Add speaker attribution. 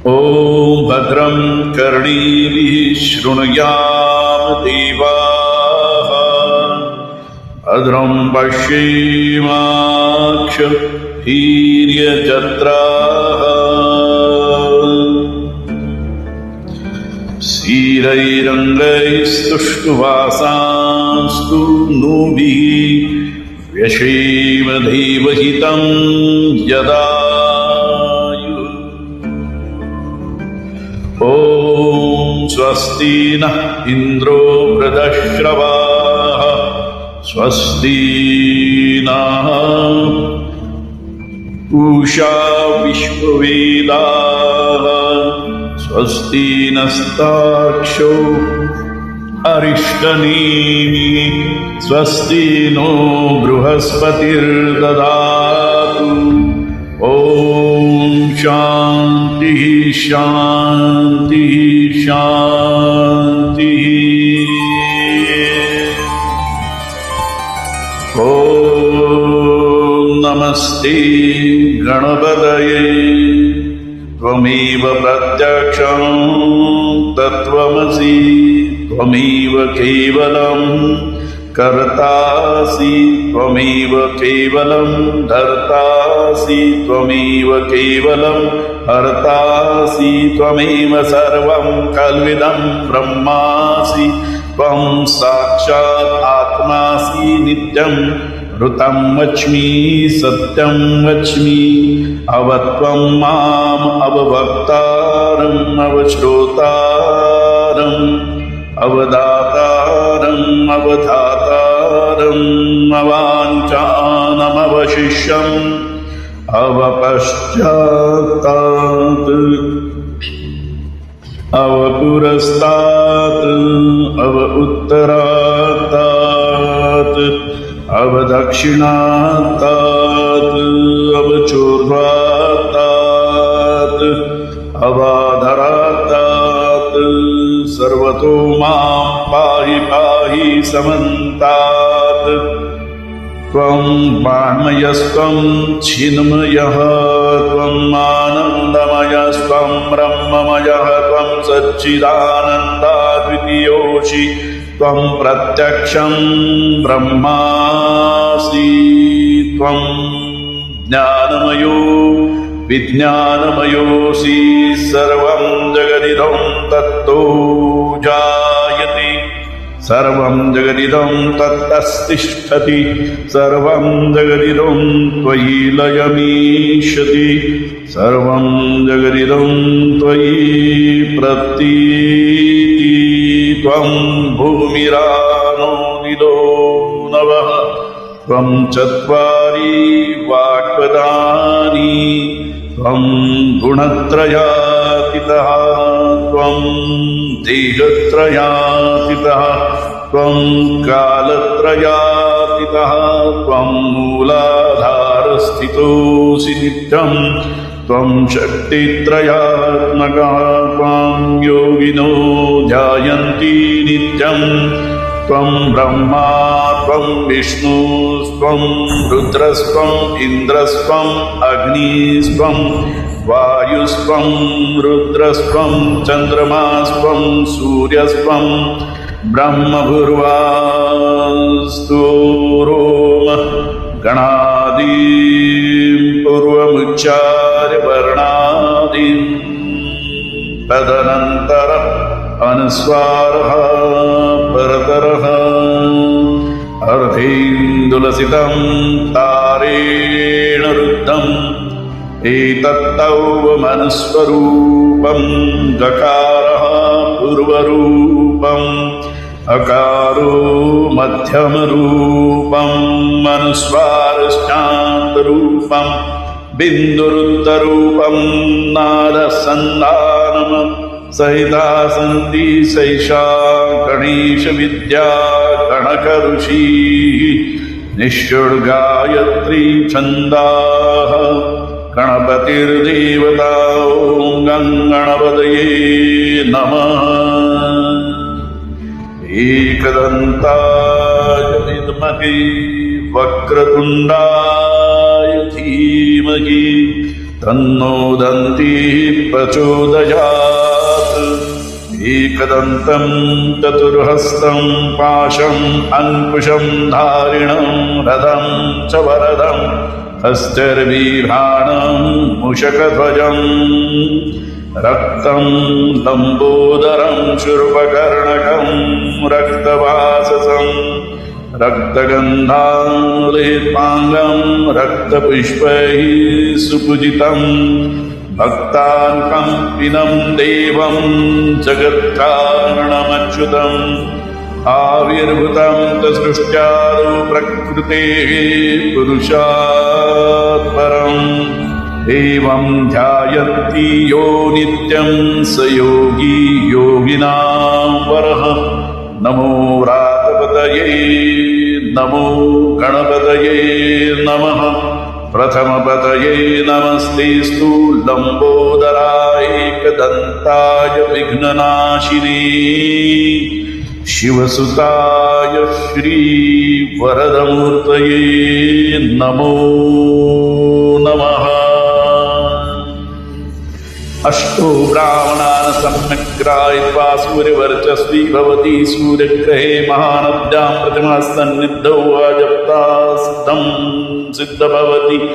Speaker 1: ॐ भद्रं कर्णीभिः शृणुयाम देवाः भद्रं पश्येमाक्षभिर्यजत्राः स्थिरैरङ्गैस्तुष्टुवासांस्तु नूभिः व्यशेम देवहितं यदायु। ॐ स्वस्ति नः इन्द्रो वृधश्रवाः स्वस्ति नः पूषा विश्ववेदाः स्वस्ति नस्ताक्षो अरिष्टनेमिः स्वस्ति नो बृहस्पतिर्दधातु। ॐ शान्तिः शान्तिः शान्तिः। ॐ नमस्ते गणपतये त्वमेव प्रत्यक्षं तत्त्वमसि त्वमेव केवलं कर्तासि त्वमेव केवलं धर्तासि त्वमेव केवलं हर्तासि त्वमेव सर्वं कल्विदं ब्रह्मासि त्वं साक्षात् आत्मासि नित्यं ऋतं वच्मि सत्यं वच्मि अवत्वं माम् अववक्तारम् अवश्रोतारम् अवदातारम् अवधातारम् अवाञ्छानमवशिष्यम् अवपश्चात्तात् अवपुरस्तात् अव उत्तरात्तात् अवदक्षिणात्तात् अवचोर्ध्वात्तात् अवाधरात्तात् सर्वतो मां पाहि पाहि समन्तात्। त्वं वाङ्मयस्त्वं चिन्मयः त्वम् आनन्दमयस्त्वं ब्रह्ममयः त्वं सच्चिदानन्दाद्वितीयोऽसि त्वं प्रत्यक्षं ब्रह्मासि त्वं ज्ञानमयो विज्ञानमयोऽसि सर्वं जगदिदं तत्तो जायते सर्वं जगदिदं तत्तस्तिष्ठति सर्वं जगदिदं त्वयि लयमीष्यति सर्वं जगदिदं त्वयि प्रतीति त्वं भूमिरानो निदो नवः त्वं चत्वारि वाक्पदानि त्वं गुणत्रयातीतः त्वं देहत्रयातीतः त्वं कालत्रयातीतः त्वं मूलाधारस्थितोऽसि नित्यं त्वं शक्तित्रयात्मकः त्वां योगिनो ध्यायन्ति नित्यं त्वं ब्रह्मा त्वं विष्णुस्त्वं रुद्रस्त्वम् इन्द्रस्त्वम् अग्निस्त्वं वायुस्त्वं रुद्रस्त्वं चन्द्रमास्त्वं सूर्यस्त्वं ब्रह्मभूर्वास्तोरोम गणादीं पूर्वमुच्चार्य वर्णादीं तदनन्तरम् अनुस्वारः परतरः अर्धेन्दुलसितं तारेण रुद्धम् एतत्तौवमनुस्वरूपं गकारः पूर्वरूपम् अकारो मध्यमरूपम् अनुस्वारश्चान्तरूपम् बिन्दुरुत्तरूपं नादसन्धानम् सहिता सन्ति सैषा गणेशविद्या गणकऋषिः निष्ठुर्गायत्री छन्दाः गणपतिर्देवता ॐ गणपतये नमः। एकदन्ताय विद्महे वक्रतुण्डाय धीमहि तन्नो दन्तिः प्रचोदयात्। एकदन्तं चतुर्हस्तं पाशम् अङ्कुशं धारिणं रथं च वरदं हस्तर्विभ्राणं मूषकध्वजम् रक्तं लम्बोदरं शूर्पकर्णकं रक्तवाससं रक्तगन्धालेपाङ्गं रक्तपुष्पैः सुपूजितं भक्तानुकम्पिनं देवं जगत्कारणमच्युतम् आविर्भूतं च सृष्ट्यादौ प्रकृतेः पुरुषात् परम् एवं ध्यायन्ति यो नित्यं स योगी योगिनां वरः। नमो व्रातपतये नमो गणपतये नमः। प्रथमपतये नमस्तेस्तु लम्बोदराय एकदन्ताय विघ्ननाशिने शिवसुताय श्रीवरदमूर्तये नमो नमः। अष्टो ब्राह्मणान् सम्यग्रायित्वा सूर्यवर्चस्वी भवति। सूर्यग्रहे महानद्यां प्रतिमः सन्निधौ अजप्ता सिद्धं सिद्ध भवति।